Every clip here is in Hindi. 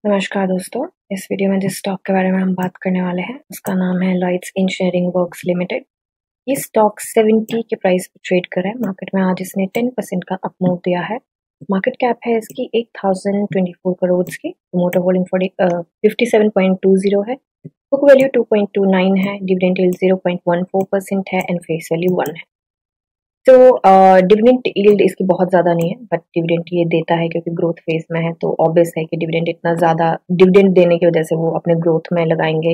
नमस्कार दोस्तों, इस वीडियो में जिस स्टॉक के बारे में हम बात करने वाले हैं उसका नाम है लॉयड्स इंजीनियरिंग वर्क्स लिमिटेड। ये स्टॉक 70 के प्राइस पर ट्रेड कर रहा है। मार्केट में आज इसने 10% का अप मूव दिया है। मार्केट कैप है इसकी 8024 करोड़ की। मोटर होल्डिंग 57.20 है। बुक वैल्यू 2.29 है। डिविडेंड यील्ड 0.14% है एंड फेस वैल्यू 1 है। तो डिविडेंड यील्ड इसकी बहुत ज़्यादा नहीं है, बट डिविडेंड ये देता है क्योंकि ग्रोथ फेज में है, तो ऑब्वियस है कि डिविडेंड इतना ज़्यादा डिविडेंड देने की वजह से वो अपने ग्रोथ में लगाएंगे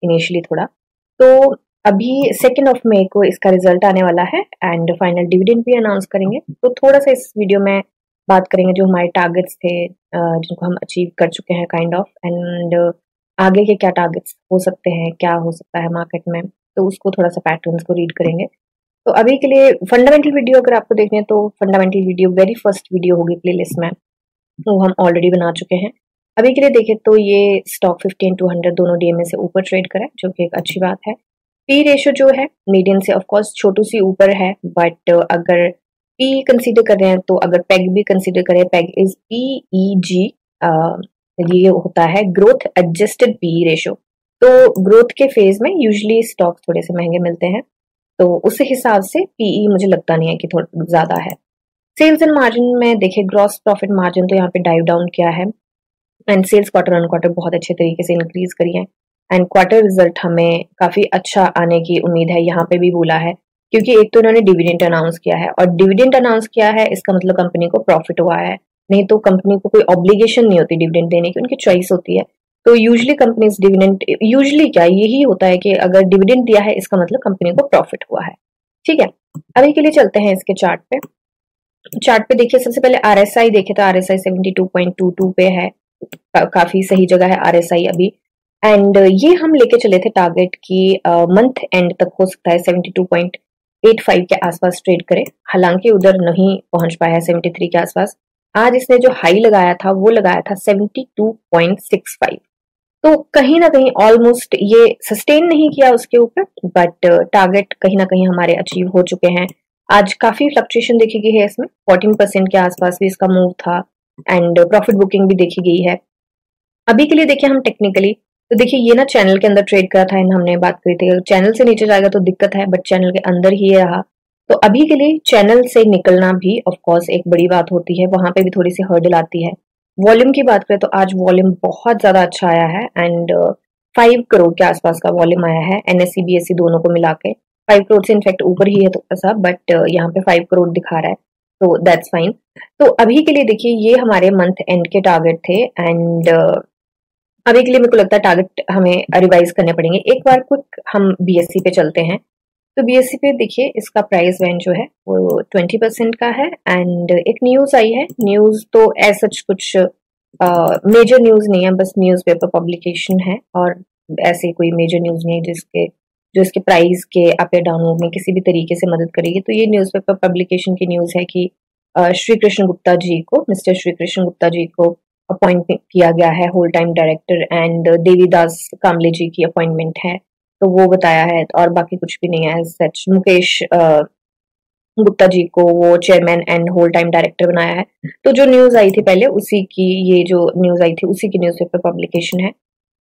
इनिशियली थोड़ा। तो अभी 2 मई को इसका रिजल्ट आने वाला है एंड फाइनल डिविडेंड भी अनाउंस करेंगे। तो थोड़ा सा इस वीडियो में बात करेंगे जो हमारे टारगेट्स थे जिनको हम अचीव कर चुके हैं काइंड ऑफ, एंड आगे के क्या टारगेट्स हो सकते हैं, क्या हो सकता है मार्केट में, तो उसको थोड़ा सा पैटर्न्स को रीड करेंगे। तो अभी के लिए फंडामेंटल वीडियो अगर आपको देखनी है तो fundamental video very first video होगी प्लेलिस्ट में, वो हम ऑलरेडी बना चुके हैं। अभी के लिए देखें तो ये स्टॉक 50/200 दोनों डीएमए से ऊपर ट्रेड करे, जो कि एक अच्छी बात है। पी रेशियो जो है मीडियन से ऑफकोर्स छोटू सी ऊपर है, बट अगर पी कंसीडर कर रहे हैं तो अगर पेग भी कंसीडर करें, पेग इज PEG, ये होता है ग्रोथ एडजस्टेड पी रेशियो। तो ग्रोथ के फेज में यूजली स्टॉक थोड़े से महंगे मिलते हैं, तो उस हिसाब से पीई मुझे लगता नहीं है कि थोड़ा ज्यादा है। सेल्स एंड मार्जिन में देखिए, ग्रॉस प्रॉफिट मार्जिन तो यहाँ पे डाइव डाउन किया है and sales quarter on quarter बहुत अच्छे तरीके से इंक्रीज करी है एंड क्वार्टर रिजल्ट हमें काफी अच्छा आने की उम्मीद है। यहाँ पे भी बोला है क्योंकि एक तो इन्होंने डिविडेंड अनाउंस किया है, और डिविडेंड अनाउंस किया है इसका मतलब कंपनी को प्रॉफिट हुआ है। नहीं तो कंपनी को कोई ऑब्लिगेशन नहीं होती डिविडेंड देने की, उनकी चॉइस होती है। तो यूजली कंपनीज डिविडेंड, यूजली क्या यही होता है कि अगर डिविडेंड दिया है इसका मतलब कंपनी को प्रॉफिट हुआ है। ठीक है, अभी के लिए चलते हैं इसके चार्ट पे। चार्ट पे देखिए, सबसे पहले RSI देखे तो RSI 72.22 पे है। काफी सही जगह है RSI अभी, एंड ये हम लेके चले थे टारगेट की मंथ एंड तक हो सकता है 72.85 के आसपास ट्रेड करे। हालांकि उधर नहीं पहुंच पाया है 73 के आसपास। आज इसने जो हाई लगाया था वो लगाया था 72.65, तो कहीं ना कहीं ऑलमोस्ट ये सस्टेन नहीं किया उसके ऊपर, बट टारगेट कहीं ना कहीं हमारे अचीव हो चुके हैं। आज काफी फ्लक्चुएशन देखी गई है इसमें, 14% के आसपास भी इसका मूव था एंड प्रॉफिट बुकिंग भी देखी गई है। अभी के लिए देखिए हम टेक्निकली, तो देखिए ये ना चैनल के अंदर ट्रेड करा था, हमने बात करी थी चैनल से नीचे जाएगा तो दिक्कत है, बट चैनल के अंदर ही ये रहा। तो अभी के लिए चैनल से निकलना भी ऑफ कोर्स एक बड़ी बात होती है, वहां पे भी थोड़ी सी हर्डल आती है। वॉल्यूम की बात करें तो आज वॉल्यूम बहुत ज्यादा अच्छा आया है एंड 5 करोड़ के आसपास का वॉल्यूम आया है NSE BSE दोनों को मिला के। 5 करोड़ से इनफैक्ट ऊपर ही है थोड़ा सा, बट यहाँ पे 5 करोड़ दिखा रहा है, तो दैट्स फाइन। तो अभी के लिए देखिए ये हमारे मंथ एंड के टारगेट थे एंड अभी के लिए मेरे को लगता है टारगेट हमें रिवाइज करने पड़ेंगे। एक बार क्विक हम BSE पे चलते हैं। तो BSE पे देखिए इसका प्राइस बैंड जो है वो 20% का है एंड एक न्यूज आई है। न्यूज तो ऐसा कुछ मेजर न्यूज नहीं है, बस न्यूज़पेपर पब्लिकेशन है, और ऐसे कोई मेजर न्यूज नहीं है जो इसके प्राइस के अप या डाउन में किसी भी तरीके से मदद करेगी। तो ये न्यूज़पेपर पब्लिकेशन की न्यूज है कि श्री कृष्ण गुप्ता जी को, मिस्टर श्री कृष्ण गुप्ता जी को अपॉइंट किया गया है whole time director, and Devidas Kamle ji की अपॉइंटमेंट है, तो वो बताया है, और बाकी कुछ भी नहीं है। सच मुकेश गुप्ता जी को वो chairman and whole time director बनाया है। तो जो न्यूज आई थी पहले उसी की, ये जो न्यूज आई थी उसी की न्यूज़पेपर पब्लिकेशन है।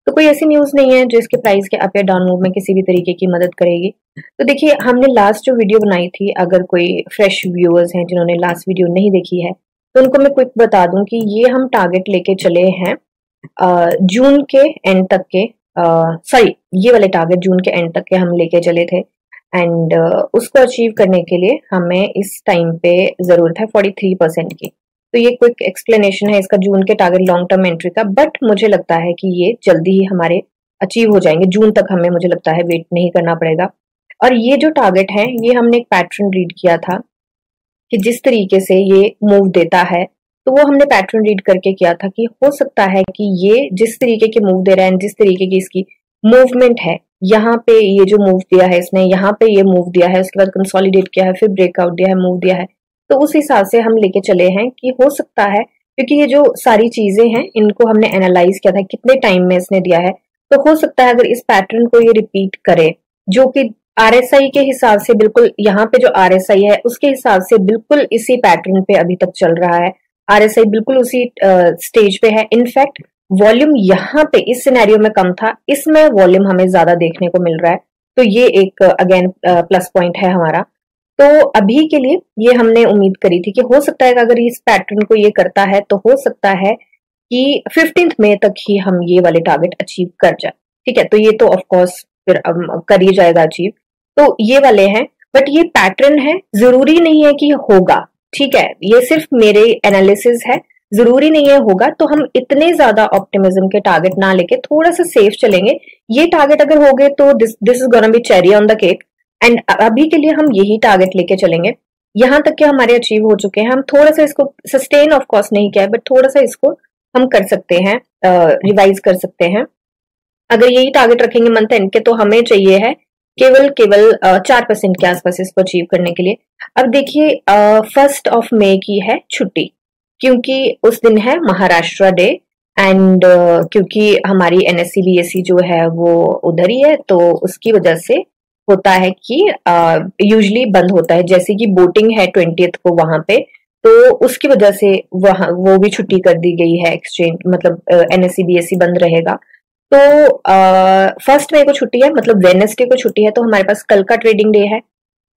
तो कोई ऐसी न्यूज नहीं है जो इसके प्राइस के अप या डाउन मूव में किसी भी तरीके की मदद करेगी। तो देखिए हमने लास्ट जो वीडियो बनाई थी, अगर कोई फ्रेश व्यूअर्स हैं जिन्होंने लास्ट वीडियो नहीं देखी है तो उनको मैं क्विक बता दूं कि ये हम टारगेट लेके चले हैं जून के एंड तक के, सॉरी ये वाले टारगेट जून के एंड तक के हम लेके चले थे एंड उसको अचीव करने के लिए हमें इस टाइम पे जरूरत है 43% की। तो ये क्विक एक्सप्लेनेशन है इसका जून के टारगेट लॉन्ग टर्म एंट्री का, बट मुझे लगता है कि ये जल्दी ही हमारे अचीव हो जाएंगे। जून तक हमें, मुझे लगता है, वेट नहीं करना पड़ेगा। और ये जो टारगेट है ये हमने एक पैटर्न रीड किया था कि जिस तरीके से ये मूव देता है, तो वो हमने पैटर्न रीड करके किया था कि हो सकता है कि ये जिस तरीके के मूव दे रहा है, जिस तरीके की इसकी मूवमेंट है, यहाँ पे ये जो मूव दिया है इसने, यहाँ पे ये मूव दिया है, उसके बाद कंसोलिडेट किया है, फिर ब्रेकआउट दिया है, मूव दिया है, तो उस हिसाब से हम लेके चले हैं कि हो सकता है, क्योंकि ये जो सारी चीजें हैं इनको हमने एनालाइज किया था कितने टाइम में इसने दिया है, तो हो सकता है अगर इस पैटर्न को ये रिपीट करे, जो कि RSI के हिसाब से बिल्कुल, यहाँ पे जो RSI है उसके हिसाब से बिल्कुल इसी पैटर्न पे अभी तक चल रहा है। RSI बिल्कुल उसी स्टेज पे है। इनफैक्ट वॉल्यूम यहाँ पे इस सिनेरियो में कम था, इसमें वॉल्यूम हमें ज्यादा देखने को मिल रहा है, तो ये एक अगेन प्लस पॉइंट है हमारा। तो अभी के लिए ये हमने उम्मीद करी थी कि हो सकता है कि अगर इस पैटर्न को ये करता है तो हो सकता है कि 15 मई तक ही हम ये वाले टारगेट अचीव कर जाए। ठीक है, तो ये तो ऑफ कोर्स फिर कर ही जाएगा अचीव। तो ये वाले हैं, बट ये पैटर्न है, जरूरी नहीं है कि होगा। ठीक है, ये सिर्फ मेरे एनालिसिस है, जरूरी नहीं है होगा। तो हम इतने ज्यादा ऑप्टिमिज्म के टारगेट ना लेके थोड़ा सा सेफ चलेंगे। ये टारगेट अगर हो गए तो this is gonna be cherry on the cake, and अभी के लिए हम यही टारगेट लेके चलेंगे। यहाँ तक के हमारे अचीव हो चुके हैं, हम थोड़ा सा इसको सस्टेन ऑफ कोर्स नहीं किया है, बट थोड़ा सा इसको हम कर सकते हैं, रिवाइज कर सकते हैं। अगर यही टारगेट रखेंगे मंथ एंड के, तो हमें चाहिए है केवल 4% के आसपास इसको अचीव करने के लिए। अब देखिए 1 मई की है छुट्टी, क्योंकि उस दिन है महाराष्ट्र डे, एंड क्योंकि हमारी NSE BSE जो है वो उधर ही है, तो उसकी वजह से होता है कि यूजली बंद होता है। जैसे कि बोटिंग है 20th को वहां पे, तो उसकी वजह से वहां वो भी छुट्टी कर दी गई है, एक्सचेंज मतलब NSE BSE बंद रहेगा। तो 1 मई को छुट्टी है, मतलब वेडनेसडे को छुट्टी है, तो हमारे पास कल का ट्रेडिंग डे है,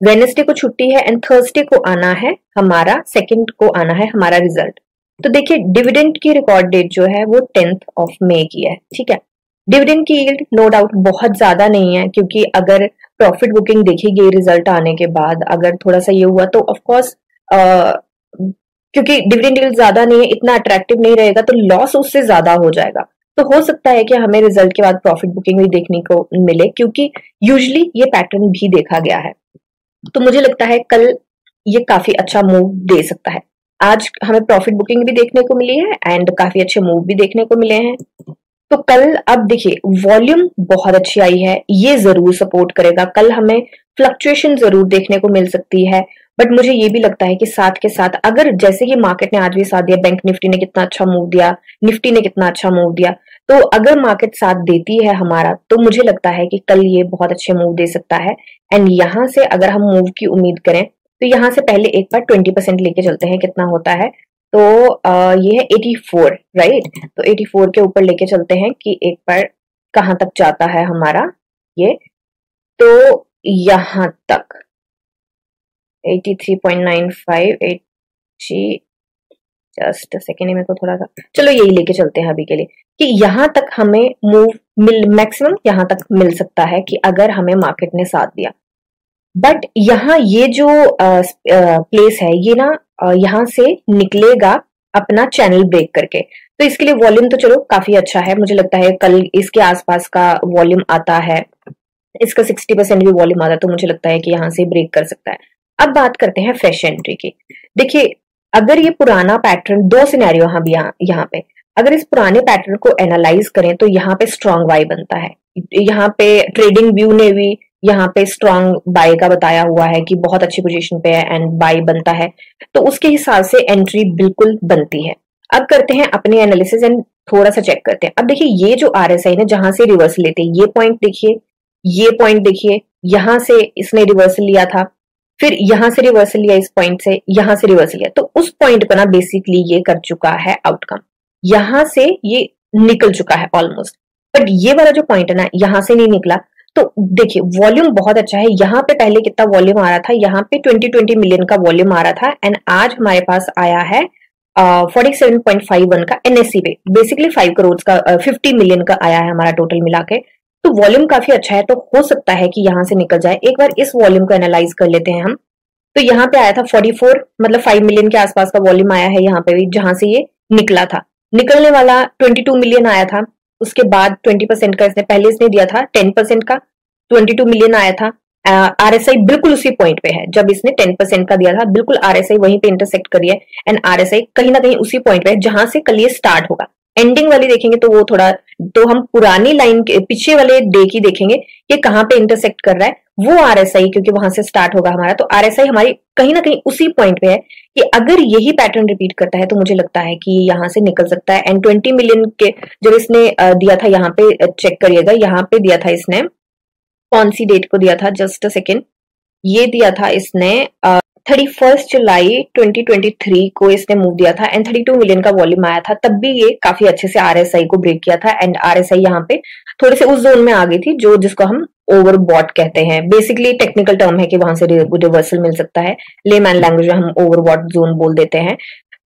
वेडनेसडे को छुट्टी है, एंड थर्सडे को आना है हमारा, 2 को आना है हमारा रिजल्ट। तो देखिए डिविडेंड की रिकॉर्ड डेट जो है वो 10 मई की है। ठीक है, डिविडेंड की यील्ड नो डाउट बहुत ज्यादा नहीं है, क्योंकि अगर प्रॉफिट बुकिंग देखी गई रिजल्ट आने के बाद, अगर थोड़ा सा ये हुआ तो ऑफकोर्स क्योंकि डिविडेंड यील्ड ज्यादा नहीं है, इतना अट्रैक्टिव नहीं रहेगा, तो लॉस उससे ज्यादा हो जाएगा। तो हो सकता है कि हमें रिजल्ट के बाद प्रॉफिट बुकिंग भी देखने को मिले, क्योंकि यूजुअली ये पैटर्न भी देखा गया है। तो मुझे लगता है कल ये काफी अच्छा मूव दे सकता है। आज हमें प्रॉफिट बुकिंग भी देखने को मिली है, एंड काफी अच्छे मूव भी देखने को मिले हैं। तो कल अब देखिए वॉल्यूम बहुत अच्छी आई है, ये जरूर सपोर्ट करेगा। कल हमें फ्लक्चुएशन जरूर देखने को मिल सकती है, बट मुझे ये भी लगता है कि साथ के साथ अगर जैसे कि मार्केट ने आज भी साथ दिया, बैंक निफ्टी ने कितना अच्छा मूव दिया, निफ्टी ने कितना अच्छा मूव दिया, तो अगर मार्केट साथ देती है हमारा, तो मुझे लगता है कि कल ये बहुत अच्छे मूव दे सकता है। एंड यहां से अगर हम मूव की उम्मीद करें, तो यहां से पहले एक बार 20% लेके चलते हैं, कितना होता है। तो ये है 84, राइट। तो 84 के ऊपर लेके चलते हैं कि एक बार कहां तक जाता है हमारा ये। तो यहां तक 83.95, जस्ट सेकेंड में, को थोड़ा सा चलो यही लेके चलते हैं अभी के लिए, कि यहां तक हमें मूव मैक्सिमम यहां तक मिल सकता है कि अगर हमें मार्केट ने साथ दिया। बट यहाँ ये जो प्लेस है, ये ना यहाँ से निकलेगा अपना चैनल ब्रेक करके, तो इसके लिए वॉल्यूम तो चलो काफी अच्छा है। मुझे लगता है कल इसके आसपास का वॉल्यूम आता है, इसका 60% भी वॉल्यूम आता है, तो मुझे लगता है कि यहाँ से ब्रेक कर सकता है। अब बात करते हैं फ्रेश एंट्री की। देखिए अगर ये पुराना पैटर्न, दो सिनेरियो यहाँ पे, अगर इस पुराने पैटर्न को एनालाइज करें, तो यहाँ पे स्ट्रॉन्ग बाय बनता है। यहाँ पे ट्रेडिंग व्यू ने भी यहाँ पे स्ट्रॉन्ग बाय का बताया हुआ है कि बहुत अच्छी पोजीशन पे है एंड बाय बनता है, तो उसके हिसाब से एंट्री बिल्कुल बनती है। अब करते हैं अपने एनालिसिस एंड थोड़ा सा चेक करते हैं। अब देखिए ये जो RSI ने जहां से रिवर्सल लेते हैं, ये पॉइंट देखिए, ये पॉइंट देखिए, यहां से इसने रिवर्सल लिया था, फिर यहां से रिवर्सल लिया, इस पॉइंट से यहां से रिवर्सल लिया, तो उस पॉइंट पर ना बेसिकली ये कर चुका है आउटकम, यहां से ये निकल चुका है ऑलमोस्ट। बट ये वाला जो पॉइंट है ना, यहां से नहीं निकला। तो देखिए वॉल्यूम बहुत अच्छा है। यहाँ पे पहले कितना वॉल्यूम आ रहा था, यहाँ पे 20 मिलियन का वॉल्यूम आ रहा था, एंड आज हमारे पास आया है 47.51 का NSE पे, बेसिकली 5 करोड़ का 50 मिलियन का आया है हमारा टोटल मिला के। तो वॉल्यूम काफी अच्छा है, तो हो सकता है कि यहाँ से निकल जाए। एक बार इस वॉल्यूम को एनालाइज कर लेते हैं हम। तो यहाँ पे आया था 44, मतलब 5 मिलियन के आसपास का वॉल्यूम आया है यहाँ पे भी, जहां से ये निकला था। निकलने वाला 22 मिलियन आया था, उसके बाद 20% का इसने पहले इसने दिया था, 10% का 22 मिलियन आया था। RSI बिल्कुल उसी पॉइंट पे है, जब इसने 10% का दिया था, बिल्कुल RSI वहीं पे इंटरसेक्ट करी है, एंड RSI कहीं ना कहीं उसी पॉइंट पे है जहां से कल ये स्टार्ट होगा। एंडिंग वाली देखेंगे तो वो थोड़ा, तो हम पुरानी लाइन के पीछे वाले डे की देखेंगे कि कहां पे इंटरसेक्ट कर रहा है वो RSI, क्योंकि वहां से स्टार्ट होगा हमारा। तो RSI हमारी कहीं ना कहीं उसी पॉइंट पे है कि अगर यही पैटर्न रिपीट करता है, तो मुझे लगता है कि यहाँ से निकल सकता है। एंड 20 मिलियन के जब इसने दिया था, यहाँ पे चेक करिएगा, यहाँ पे दिया था इसने, कौन सी डेट को दिया था, जस्ट अ सेकेंड, ये दिया था इसने 31 जुलाई 2023 को इसने मूव दिया था एंड 32 मिलियन का वॉल्यूम आया था। तब भी ये काफी अच्छे से आरएसआई को ब्रेक किया था एंड आरएसआई यहाँ पे थोड़े से उस जोन में आ गई थी जो जिसको हम ओवरबॉट कहते हैं। बेसिकली टेक्निकल टर्म है कि वहां से रिवर्सल मिल सकता है, लेमैन लैंग्वेज में हम ओवरबॉट जोन बोल देते हैं।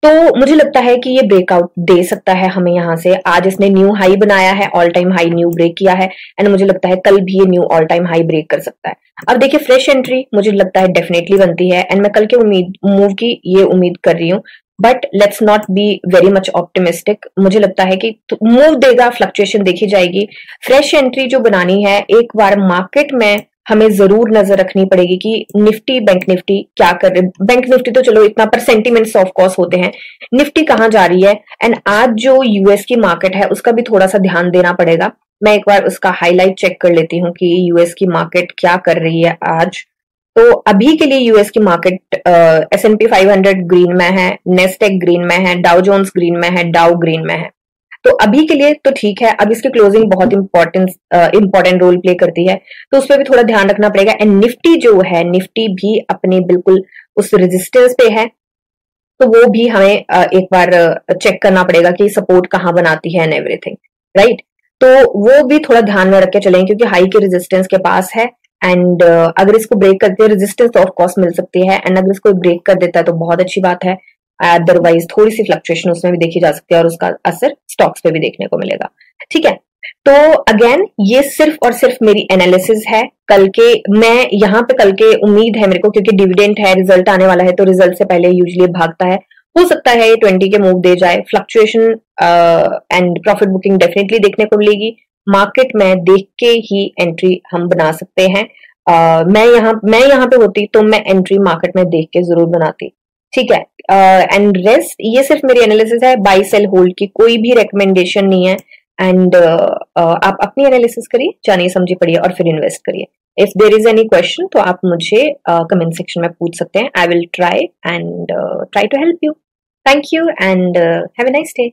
तो मुझे लगता है कि ये ब्रेकआउट दे सकता है हमें यहाँ से। आज इसने न्यू हाई बनाया है, all time high new break किया है एंड मुझे लगता है कल भी ये new all time high break कर सकता है। अब देखिए फ्रेश एंट्री मुझे लगता है डेफिनेटली बनती है एंड मैं कल के मूव की ये उम्मीद कर रही हूँ, but let's not be very much optimistic. मुझे लगता है कि मूव देगा, फ्लक्चुएशन देखी जाएगी। फ्रेश एंट्री जो बनानी है, एक बार मार्केट में हमें जरूर नजर रखनी पड़ेगी कि निफ्टी बैंक निफ्टी क्या कर रहे। बैंक निफ्टी तो चलो इतना पर सेंटिमेंट्स ऑफ कोर्स होते हैं, निफ्टी कहाँ जा रही है एंड आज जो यूएस की मार्केट है उसका भी थोड़ा सा ध्यान देना पड़ेगा। मैं एक बार उसका हाईलाइट चेक कर लेती हूँ कि यूएस की मार्केट क्या कर रही है आज। तो अभी के लिए यूएस की मार्केट S&P 500 ग्रीन में है, नेस्टेक ग्रीन में है, डाउ जोन्स ग्रीन में है, डाउ ग्रीन में है। तो अभी के लिए तो ठीक है। अब इसकी क्लोजिंग बहुत इंपॉर्टेंट रोल प्ले करती है, तो उस पर भी थोड़ा ध्यान रखना पड़ेगा। एंड निफ्टी जो है, निफ्टी भी अपने बिल्कुल उस रेजिस्टेंस पे है, तो वो भी हमें एक बार चेक करना पड़ेगा कि सपोर्ट कहाँ बनाती है एंड एवरीथिंग, राइट। तो वो भी थोड़ा ध्यान में रख के चलेंगे क्योंकि हाई के रेजिस्टेंस के पास है एंड अगर इसको ब्रेक करते हैं रेजिस्टेंस ऑफ कोर्स मिल सकती है एंड अगर इसको ब्रेक कर देता है तो बहुत अच्छी बात है। अदरवाइज थोड़ी सी फ्लक्चुएशन उसमें भी देखी जा सकती है और उसका असर स्टॉक्स पे भी देखने को मिलेगा। ठीक है, तो अगेन ये सिर्फ और सिर्फ मेरी एनालिसिस है। कल के मैं यहाँ पे कल के उम्मीद है मेरे को, क्योंकि डिविडेंड है, रिजल्ट आने वाला है, तो रिजल्ट से पहले यूजुअली भागता है। हो सकता है ये 20 के मूव दे जाए। Fluctuation and profit booking definitely देखने को मिलेगी। मार्केट में देख के ही एंट्री हम बना सकते हैं। मैं यहाँ पे होती तो मैं एंट्री मार्केट में देख के जरूर बनाती। ठीक है, एंड रेस्ट ये सिर्फ मेरी एनालिसिस है, बाई सेल होल्ड की कोई भी रिकमेंडेशन नहीं है। एंड आप अपनी एनालिसिस करिए, जानिए समझिए पढ़िए और फिर इन्वेस्ट करिए। If there is any question तो आप मुझे कमेंट सेक्शन में पूछ सकते हैं। I will try to help you. Thank you and have a nice day.